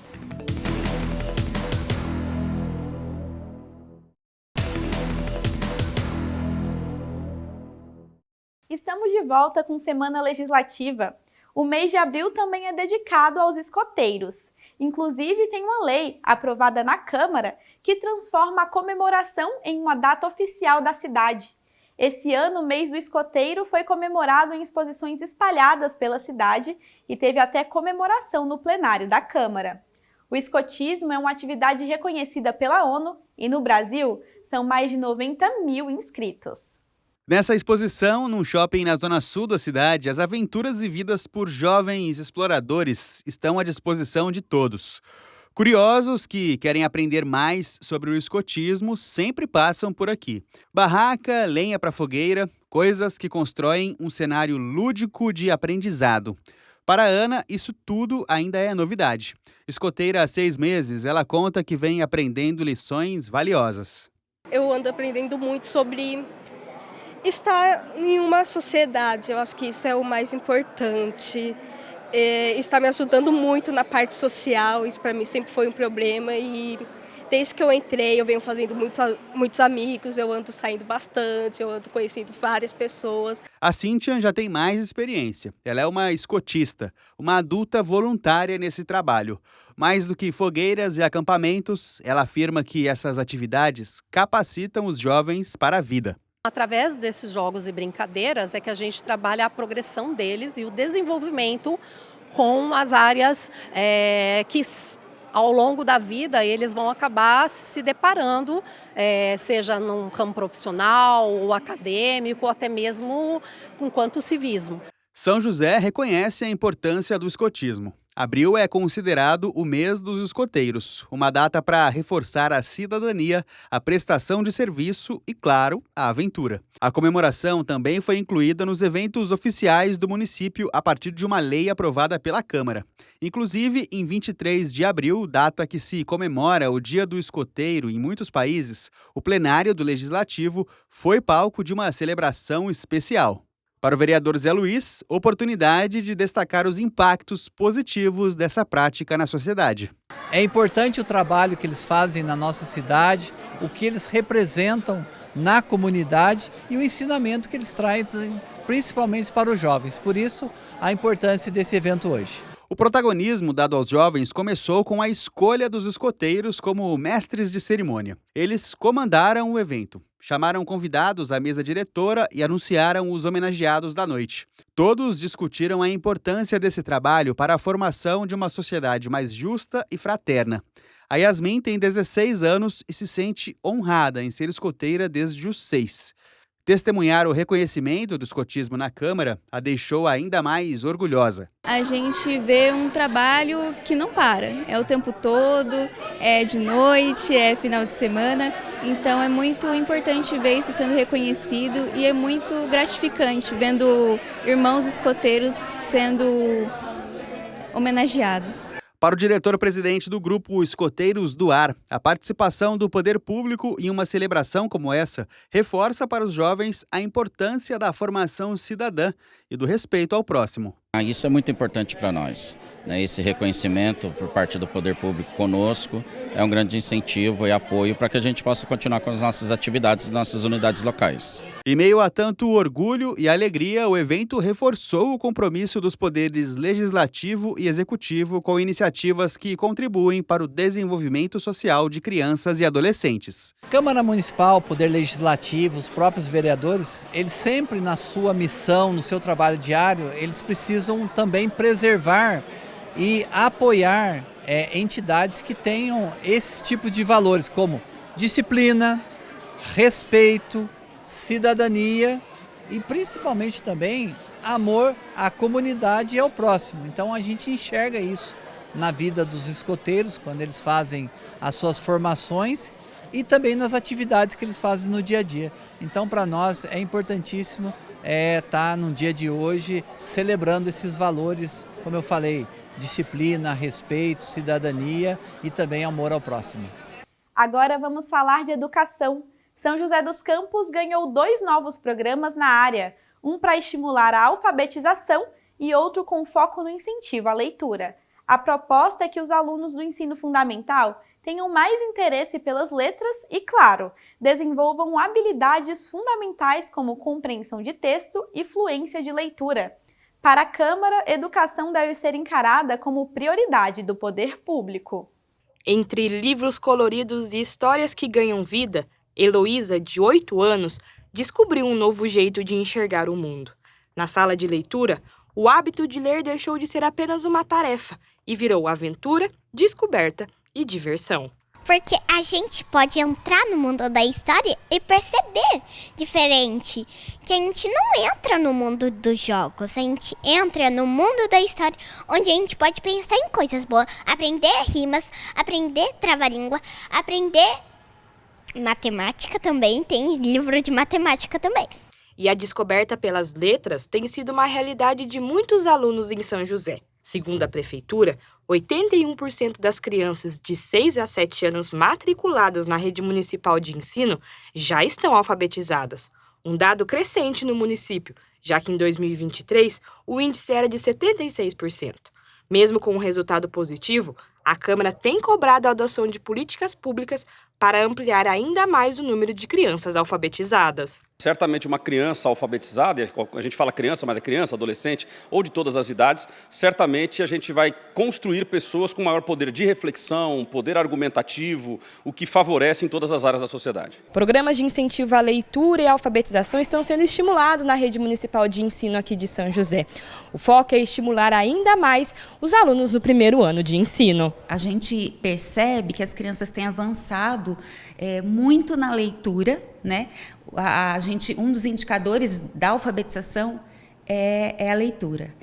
Estamos de volta com Semana Legislativa. O mês de abril também é dedicado aos escoteiros. Inclusive, tem uma lei aprovada na Câmara que transforma a comemoração em uma data oficial da cidade. Esse ano, o mês do escoteiro foi comemorado em exposições espalhadas pela cidade e teve até comemoração no plenário da Câmara. O escotismo é uma atividade reconhecida pela ONU e, no Brasil, são mais de 90 mil inscritos. Nessa exposição, num shopping na zona sul da cidade, as aventuras vividas por jovens exploradores estão à disposição de todos. Curiosos que querem aprender mais sobre o escotismo sempre passam por aqui. Barraca, lenha para fogueira, coisas que constroem um cenário lúdico de aprendizado. Para a Ana, isso tudo ainda é novidade. Escoteira há 6 meses, ela conta que vem aprendendo lições valiosas. Eu ando aprendendo muito sobre estar em uma sociedade, eu acho que isso é o mais importante. está me ajudando muito na parte social. Isso para mim sempre foi um problema e desde que eu entrei eu venho fazendo muitos amigos, eu ando saindo bastante, eu ando conhecendo várias pessoas. A Cíntia já tem mais experiência. Ela é uma escotista, uma adulta voluntária nesse trabalho. Mais do que fogueiras e acampamentos, ela afirma que essas atividades capacitam os jovens para a vida. Através desses jogos e brincadeiras é que a gente trabalha a progressão deles e o desenvolvimento com as áreas que ao longo da vida eles vão acabar se deparando, seja num campo profissional ou acadêmico, ou até mesmo enquanto civismo. São José reconhece a importância do escotismo. Abril é considerado o mês dos escoteiros, uma data para reforçar a cidadania, a prestação de serviço e, claro, a aventura. A comemoração também foi incluída nos eventos oficiais do município a partir de uma lei aprovada pela Câmara. Inclusive, em 23 de abril, data que se comemora o Dia do Escoteiro em muitos países, o plenário do Legislativo foi palco de uma celebração especial. Para o vereador Zé Luiz, oportunidade de destacar os impactos positivos dessa prática na sociedade. É importante o trabalho que eles fazem na nossa cidade, o que eles representam na comunidade e o ensinamento que eles trazem principalmente para os jovens. Por isso, a importância desse evento hoje. O protagonismo dado aos jovens começou com a escolha dos escoteiros como mestres de cerimônia. Eles comandaram o evento, chamaram convidados à mesa diretora e anunciaram os homenageados da noite. Todos discutiram a importância desse trabalho para a formação de uma sociedade mais justa e fraterna. A Yasmin tem 16 anos e se sente honrada em ser escoteira desde os 6. Testemunhar o reconhecimento do escotismo na Câmara a deixou ainda mais orgulhosa. A gente vê um trabalho que não para, é o tempo todo, é de noite, é final de semana, então é muito importante ver isso sendo reconhecido e é muito gratificante vendo irmãos escoteiros sendo homenageados. Para o diretor-presidente do grupo Escoteiros do Ar, a participação do poder público em uma celebração como essa reforça para os jovens a importância da formação cidadã e do respeito ao próximo. Isso é muito importante para nós, né? Esse reconhecimento por parte do poder público conosco é um grande incentivo e apoio para que a gente possa continuar com as nossas atividades e nossas unidades locais. Em meio a tanto orgulho e alegria, o evento reforçou o compromisso dos poderes legislativo e executivo com iniciativas que contribuem para o desenvolvimento social de crianças e adolescentes. Câmara Municipal, Poder Legislativo, os próprios vereadores, eles sempre na sua missão, no seu trabalho diário, eles precisam também preservar e apoiar entidades que tenham esse tipo de valores, como disciplina, respeito, cidadania e principalmente também amor à comunidade e ao próximo. Então a gente enxerga isso na vida dos escoteiros, quando eles fazem as suas formações e também nas atividades que eles fazem no dia a dia. Então para nós é importantíssimo estar no dia de hoje celebrando esses valores, como eu falei, disciplina, respeito, cidadania e também amor ao próximo. Agora vamos falar de educação. São José dos Campos ganhou 2 novos programas na área, um para estimular a alfabetização e outro com foco no incentivo à leitura. A proposta é que os alunos do ensino fundamental tenham mais interesse pelas letras e, claro, desenvolvam habilidades fundamentais como compreensão de texto e fluência de leitura. Para a Câmara, educação deve ser encarada como prioridade do poder público. Entre livros coloridos e histórias que ganham vida, Heloísa, de 8 anos, descobriu um novo jeito de enxergar o mundo. Na sala de leitura, o hábito de ler deixou de ser apenas uma tarefa e virou aventura, descoberta e diversão. Porque a gente pode entrar no mundo da história e perceber diferente. Que a gente não entra no mundo dos jogos, a gente entra no mundo da história, onde a gente pode pensar em coisas boas, aprender rimas, aprender trava-língua, aprender matemática também, tem livro de matemática também. E a descoberta pelas letras tem sido uma realidade de muitos alunos em São José. Segundo a Prefeitura, 81% das crianças de 6 a 7 anos matriculadas na rede municipal de ensino já estão alfabetizadas, um dado crescente no município, já que em 2023 o índice era de 76%. Mesmo com um resultado positivo, a Câmara tem cobrado a adoção de políticas públicas para ampliar ainda mais o número de crianças alfabetizadas. Certamente uma criança alfabetizada, a gente fala criança, mas é criança, adolescente, ou de todas as idades, certamente a gente vai construir pessoas com maior poder de reflexão, poder argumentativo, o que favorece em todas as áreas da sociedade. Programas de incentivo à leitura e à alfabetização estão sendo estimulados na rede municipal de ensino aqui de São José. O foco é estimular ainda mais os alunos no primeiro ano de ensino. A gente percebe que as crianças têm avançado muito na leitura, né? Um dos indicadores da alfabetização é a leitura,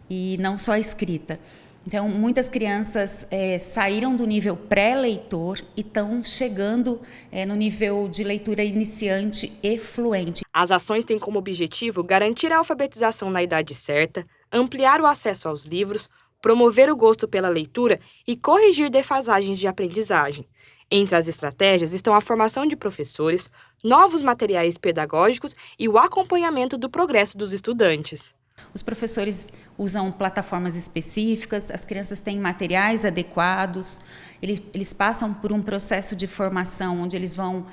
e não só a escrita. Então, muitas crianças saíram do nível pré-leitor e estão chegando no nível de leitura iniciante e fluente. As ações têm como objetivo garantir a alfabetização na idade certa, ampliar o acesso aos livros, promover o gosto pela leitura e corrigir defasagens de aprendizagem. Entre as estratégias estão a formação de professores, novos materiais pedagógicos e o acompanhamento do progresso dos estudantes. Os professores usam plataformas específicas, as crianças têm materiais adequados, eles passam por um processo de formação onde eles vão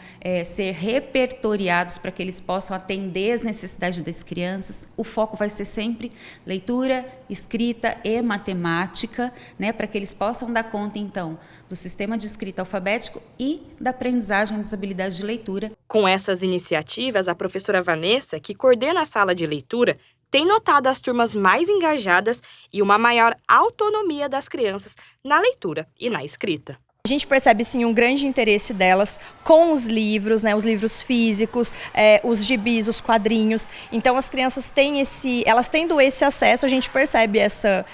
ser repertoriados para que eles possam atender as necessidades das crianças. O foco vai ser sempre leitura, escrita e matemática, né, para que eles possam dar conta, então, do sistema de escrita alfabético e da aprendizagem das habilidades de leitura. Com essas iniciativas, a professora Vanessa, que coordena a sala de leitura, tem notado as turmas mais engajadas e uma maior autonomia das crianças na leitura e na escrita. A gente percebe, sim, um grande interesse delas com os livros, né, os livros físicos, os gibis, os quadrinhos. Então, as crianças elas tendo esse acesso, a gente percebe essa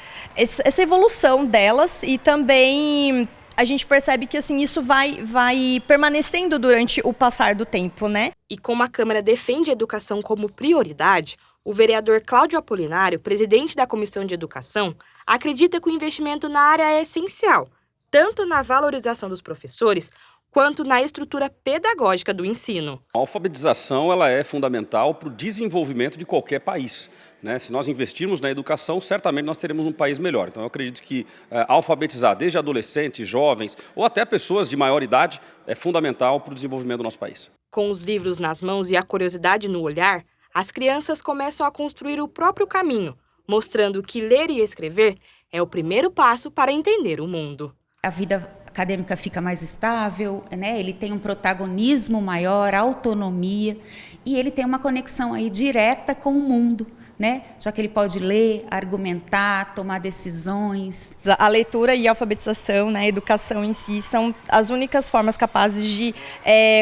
evolução delas e também a gente percebe que assim, isso vai permanecendo durante o passar do tempo, né? E como a Câmara defende a educação como prioridade, o vereador Cláudio Apolinário, presidente da Comissão de Educação, acredita que o investimento na área é essencial, tanto na valorização dos professores, quanto na estrutura pedagógica do ensino. A alfabetização ela é fundamental para o desenvolvimento de qualquer país, né? Se nós investirmos na educação, certamente nós teremos um país melhor. Então eu acredito que alfabetizar desde adolescentes, jovens ou até pessoas de maior idade é fundamental para o desenvolvimento do nosso país. Com os livros nas mãos e a curiosidade no olhar, as crianças começam a construir o próprio caminho, mostrando que ler e escrever é o primeiro passo para entender o mundo. A vida acadêmica fica mais estável, né? Ele tem um protagonismo maior, autonomia, e ele tem uma conexão aí direta com o mundo, né? Já que ele pode ler, argumentar, tomar decisões. A leitura e a alfabetização, né, a educação em si, são as únicas formas capazes de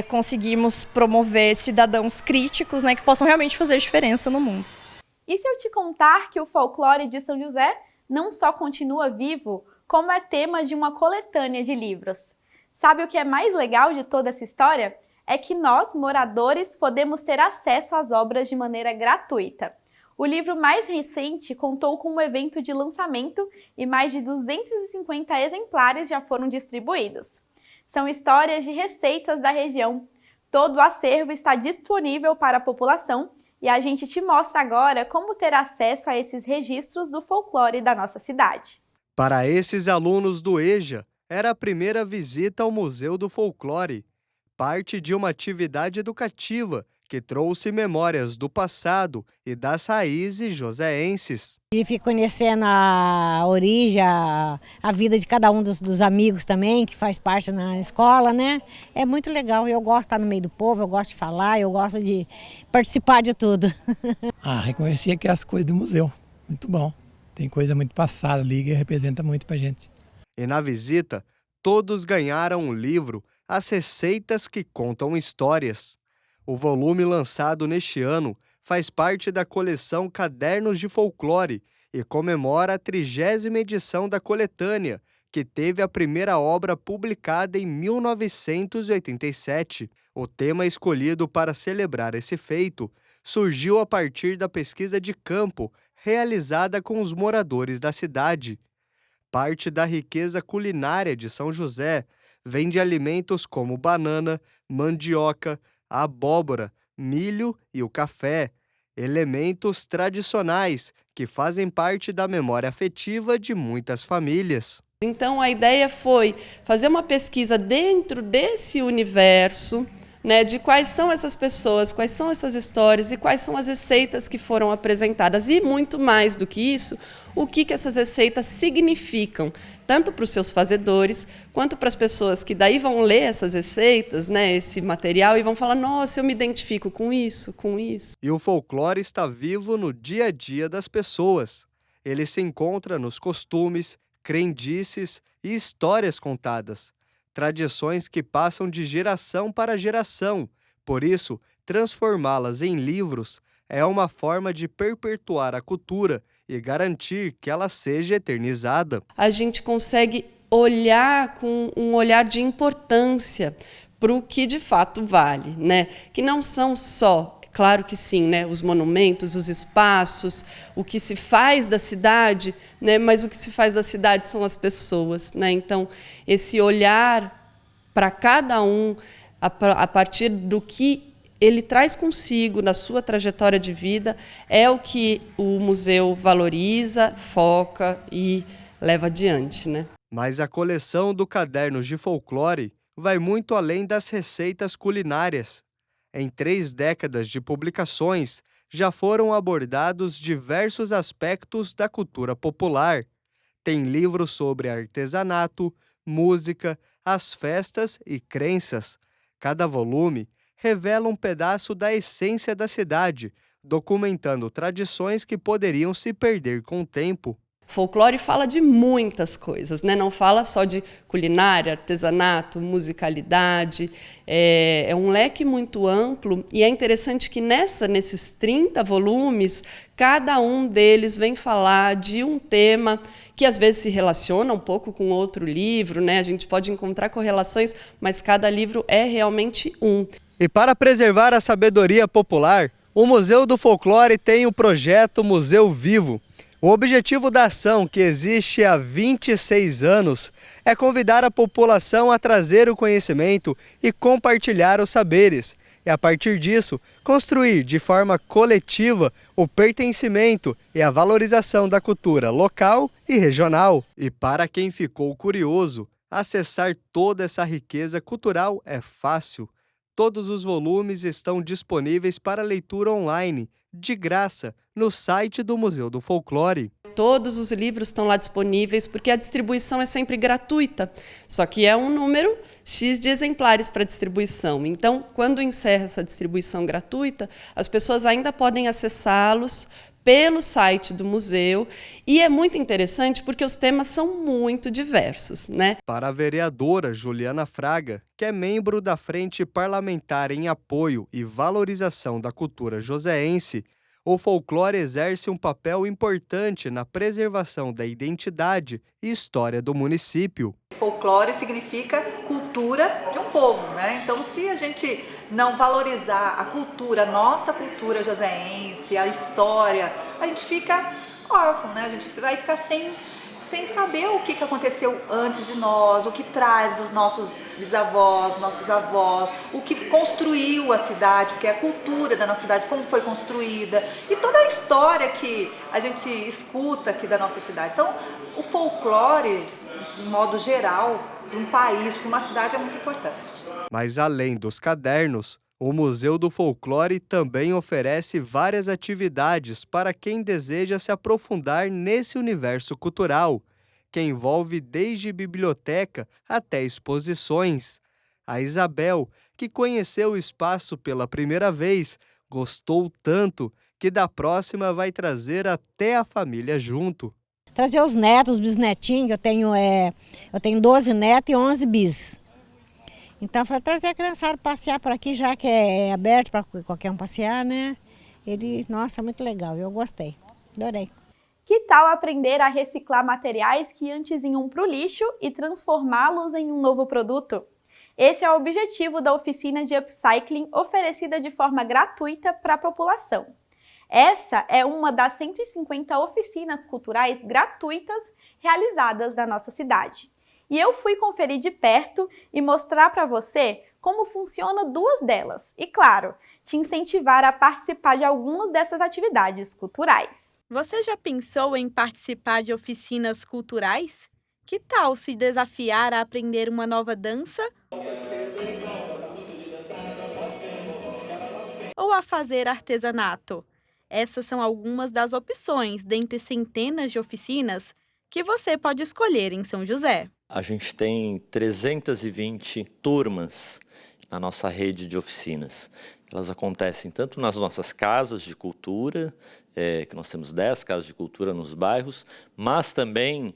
conseguirmos promover cidadãos críticos, né, que possam realmente fazer diferença no mundo. E se eu te contar que o folclore de São José não só continua vivo, como é tema de uma coletânea de livros? Sabe o que é mais legal de toda essa história? É que nós, moradores, podemos ter acesso às obras de maneira gratuita. O livro mais recente contou com um evento de lançamento e mais de 250 exemplares já foram distribuídos. São histórias de receitas da região. Todo o acervo está disponível para a população e a gente te mostra agora como ter acesso a esses registros do folclore da nossa cidade. Para esses alunos do EJA, era a primeira visita ao Museu do Folclore, parte de uma atividade educativa que trouxe memórias do passado e das raízes joseenses. E fico conhecendo a origem, a vida de cada um dos amigos também, que faz parte na escola, né? É muito legal, eu gosto de estar no meio do povo, eu gosto de falar, eu gosto de participar de tudo. Reconheci aqui as coisas do museu, muito bom. Tem coisa muito passada ali que representa muito pra gente. E na visita, todos ganharam um livro, As Receitas que Contam Histórias. O volume lançado neste ano faz parte da coleção Cadernos de Folclore e comemora a 30ª edição da coletânea, que teve a primeira obra publicada em 1987. O tema escolhido para celebrar esse feito surgiu a partir da pesquisa de campo realizada com os moradores da cidade. Parte da riqueza culinária de São José vem de alimentos como banana, mandioca, abóbora, milho e o café. elementos tradicionais que fazem parte da memória afetiva de muitas famílias. Então a ideia foi fazer uma pesquisa dentro desse universo, né, de quais são essas pessoas, quais são essas histórias e quais são as receitas que foram apresentadas. E muito mais do que isso, o que essas receitas significam, tanto para os seus fazedores, quanto para as pessoas que daí vão ler essas receitas, né, esse material, e vão falar, nossa, eu me identifico com isso, com isso. E o folclore está vivo no dia a dia das pessoas. Ele se encontra nos costumes, crendices e histórias contadas. Tradições que passam de geração para geração. Por isso, transformá-las em livros é uma forma de perpetuar a cultura e garantir que ela seja eternizada. A gente consegue olhar com um olhar de importância para o que de fato vale, né? Que não são só, claro que sim, né, os monumentos, os espaços, o que se faz da cidade, né, mas o que se faz da cidade são as pessoas, né? Então, esse olhar para cada um a partir do que ele traz consigo na sua trajetória de vida é o que o museu valoriza, foca e leva adiante, né? Mas a coleção do Cadernos de Folclore vai muito além das receitas culinárias. Em 3 décadas de publicações, já foram abordados diversos aspectos da cultura popular. Tem livros sobre artesanato, música, as festas e crenças. Cada volume revela um pedaço da essência da cidade, documentando tradições que poderiam se perder com o tempo. Folclore fala de muitas coisas, né? Não fala só de culinária, artesanato, musicalidade. É um leque muito amplo e é interessante que nesses 30 volumes, cada um deles vem falar de um tema que às vezes se relaciona um pouco com outro livro, né? A gente pode encontrar correlações, mas cada livro é realmente um. E para preservar a sabedoria popular, o Museu do Folclore tem o projeto Museu Vivo. O objetivo da ação, que existe há 26 anos, é convidar a população a trazer o conhecimento e compartilhar os saberes. E, a partir disso, construir de forma coletiva o pertencimento e a valorização da cultura local e regional. E para quem ficou curioso, acessar toda essa riqueza cultural é fácil. Todos os volumes estão disponíveis para leitura online, de graça, no site do Museu do Folclore. Todos os livros estão lá disponíveis porque a distribuição é sempre gratuita, só que é um número X de exemplares para distribuição. Então, quando encerra essa distribuição gratuita, as pessoas ainda podem acessá-los pelo site do museu, e é muito interessante porque os temas são muito diversos, né? Para a vereadora Juliana Fraga, que é membro da Frente Parlamentar em Apoio e Valorização da Cultura Joseense, o folclore exerce um papel importante na preservação da identidade e história do município. Folclore significa cultura de um povo, né? Então, se a gente não valorizar a cultura, a nossa cultura joseense, a história, a gente fica órfão, né? A gente vai ficar sem saber o que aconteceu antes de nós, o que traz dos nossos bisavós, nossos avós, o que construiu a cidade, o que é a cultura da nossa cidade, como foi construída, e toda a história que a gente escuta aqui da nossa cidade. Então, o folclore, de modo geral, de um país, para uma cidade, é muito importante. Mas além dos cadernos, o Museu do Folclore também oferece várias atividades para quem deseja se aprofundar nesse universo cultural, que envolve desde biblioteca até exposições. A Isabel, que conheceu o espaço pela primeira vez, gostou tanto que da próxima vai trazer até a família junto. Trazer os netos, os bisnetinhos, eu tenho 12 netos e 11 bis. Então, foi trazer a criançada passear por aqui, já que é aberto para qualquer um passear, né? Nossa, é muito legal, eu gostei, adorei. Que tal aprender a reciclar materiais que antes iam para o lixo e transformá-los em um novo produto? Esse é o objetivo da oficina de upcycling oferecida de forma gratuita para a população. Essa é uma das 150 oficinas culturais gratuitas realizadas na nossa cidade. E eu fui conferir de perto e mostrar para você como funcionam 2 delas. E claro, te incentivar a participar de algumas dessas atividades culturais. Você já pensou em participar de oficinas culturais? Que tal se desafiar a aprender uma nova dança? Ou a fazer artesanato? Essas são algumas das opções dentre centenas de oficinas que você pode escolher em São José. A gente tem 320 turmas na nossa rede de oficinas. Elas acontecem tanto nas nossas casas de cultura, que nós temos 10 casas de cultura nos bairros, mas também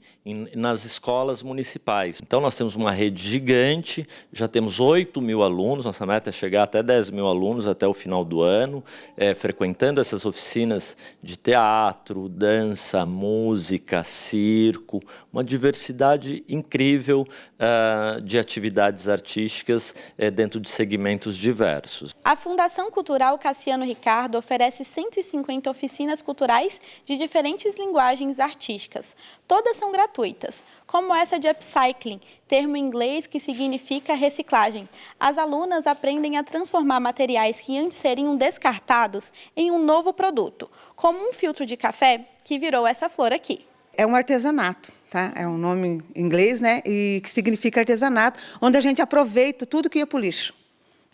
nas escolas municipais. Então nós temos uma rede gigante, já temos 8.000 alunos, nossa meta é chegar até 10.000 alunos até o final do ano, frequentando essas oficinas de teatro, dança, música, circo, uma diversidade incrível de atividades artísticas dentro de segmentos diversos. A Fundação Cultural Cassiano Ricardo oferece 150 oficinas culturais de diferentes linguagens artísticas. Todas são gratuitas, como essa de upcycling, termo em inglês que significa reciclagem. As alunas aprendem a transformar materiais que antes seriam descartados em um novo produto, como um filtro de café que virou essa flor aqui. É um artesanato, tá? É um nome em inglês, né? E que significa artesanato, onde a gente aproveita tudo que ia para o lixo,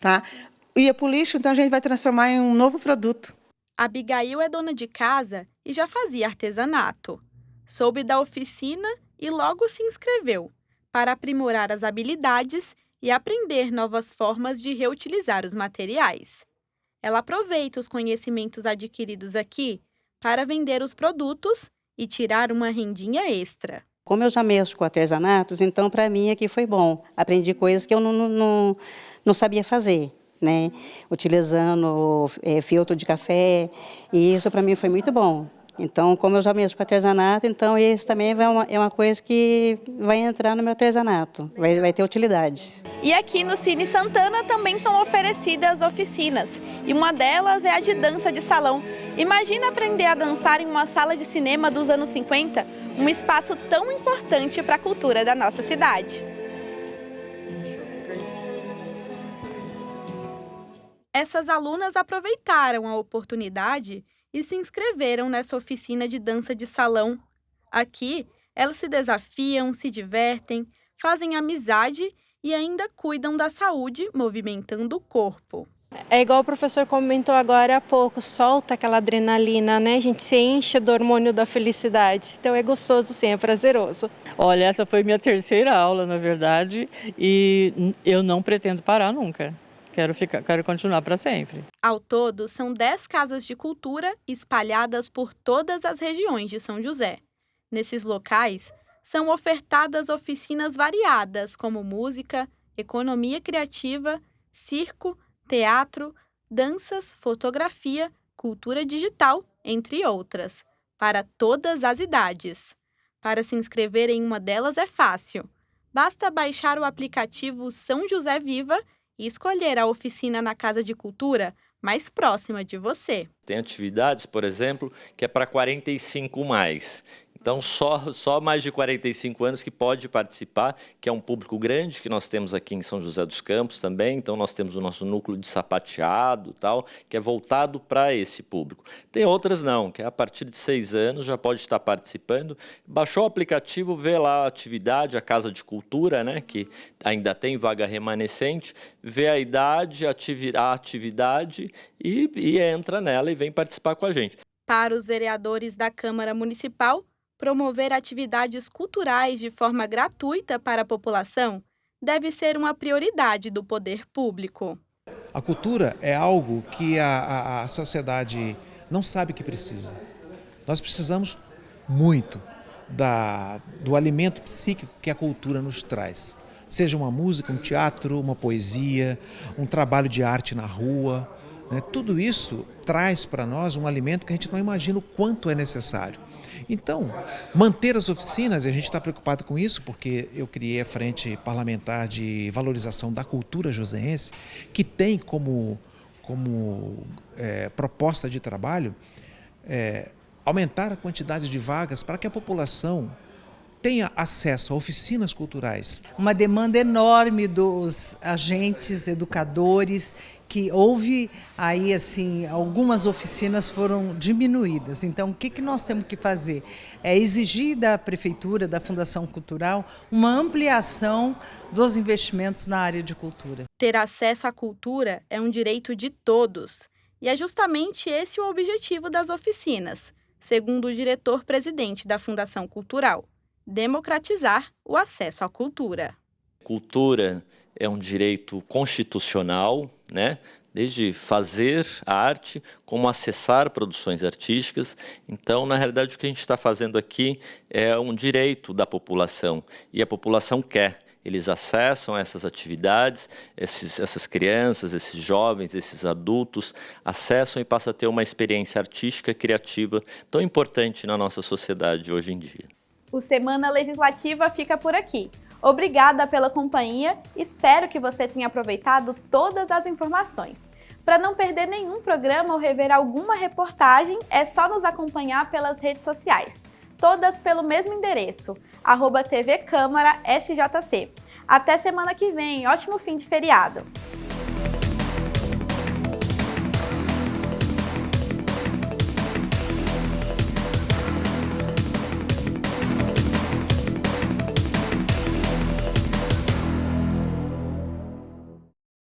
tá? Ia para o lixo, então a gente vai transformar em um novo produto. Abigail é dona de casa e já fazia artesanato. Soube da oficina e logo se inscreveu para aprimorar as habilidades e aprender novas formas de reutilizar os materiais. Ela aproveita os conhecimentos adquiridos aqui para vender os produtos e tirar uma rendinha extra. Como eu já mexo com artesanatos, então para mim aqui foi bom. Aprendi coisas que eu não sabia fazer, né? Utilizando filtro de café, e isso para mim foi muito bom. Então, como eu já mexo com artesanato, então esse também é uma coisa que vai entrar no meu artesanato, vai ter utilidade. E aqui no Cine Santana também são oferecidas oficinas, e uma delas é a de dança de salão. Imagina aprender a dançar em uma sala de cinema dos anos 50, um espaço tão importante para a cultura da nossa cidade. Essas alunas aproveitaram a oportunidade e se inscreveram nessa oficina de dança de salão. Aqui, elas se desafiam, se divertem, fazem amizade e ainda cuidam da saúde, movimentando o corpo. É igual o professor comentou agora há pouco, solta aquela adrenalina, né? A gente se enche do hormônio da felicidade. Então é gostoso sim, é prazeroso. Olha, essa foi minha terceira aula, na verdade, e eu não pretendo parar nunca. Quero continuar para sempre. Ao todo, são 10 casas de cultura espalhadas por todas as regiões de São José. Nesses locais, são ofertadas oficinas variadas, como música, economia criativa, circo, teatro, danças, fotografia, cultura digital, entre outras, para todas as idades. Para se inscrever em uma delas é fácil. Basta baixar o aplicativo São José Viva e escolher a oficina na Casa de Cultura mais próxima de você. Tem atividades, por exemplo, que é para 45+. Então, só mais de 45 anos que pode participar, que é um público grande que nós temos aqui em São José dos Campos também. Então, nós temos o nosso núcleo de sapateado, tal, que é voltado para esse público. Tem outras não, que é a partir de 6 anos já pode estar participando. Baixou o aplicativo, vê lá a atividade, a Casa de Cultura, né, que ainda tem vaga remanescente, vê a idade, a atividade e entra nela e vem participar com a gente. Para os vereadores da Câmara Municipal, promover atividades culturais de forma gratuita para a população deve ser uma prioridade do poder público. A cultura é algo que a sociedade não sabe que precisa. Nós precisamos muito do alimento psíquico que a cultura nos traz. Seja uma música, um teatro, uma poesia, um trabalho de arte na rua, né? Tudo isso traz para nós um alimento que a gente não imagina o quanto é necessário. Então, manter as oficinas, e a gente está preocupado com isso, porque eu criei a Frente Parlamentar de Valorização da Cultura Joseense, que tem como proposta de trabalho aumentar a quantidade de vagas para que a população tenha acesso a oficinas culturais. Uma demanda enorme dos agentes, educadores, que houve aí assim, algumas oficinas foram diminuídas. Então, o que nós temos que fazer? É exigir da Prefeitura, da Fundação Cultural, uma ampliação dos investimentos na área de cultura. Ter acesso à cultura é um direito de todos. E é justamente esse o objetivo das oficinas, segundo o diretor-presidente da Fundação Cultural: democratizar o acesso à cultura. Cultura é um direito constitucional, né? Desde fazer a arte, como acessar produções artísticas. Então, na realidade, o que a gente está fazendo aqui é um direito da população, e a população quer. Eles acessam essas atividades, essas crianças, esses jovens, esses adultos, acessam e passam a ter uma experiência artística, criativa, tão importante na nossa sociedade hoje em dia. O Semana Legislativa fica por aqui. Obrigada pela companhia, espero que você tenha aproveitado todas as informações. Para não perder nenhum programa ou rever alguma reportagem, é só nos acompanhar pelas redes sociais, todas pelo mesmo endereço, @TV Câmara SJC. Até semana que vem, ótimo fim de feriado!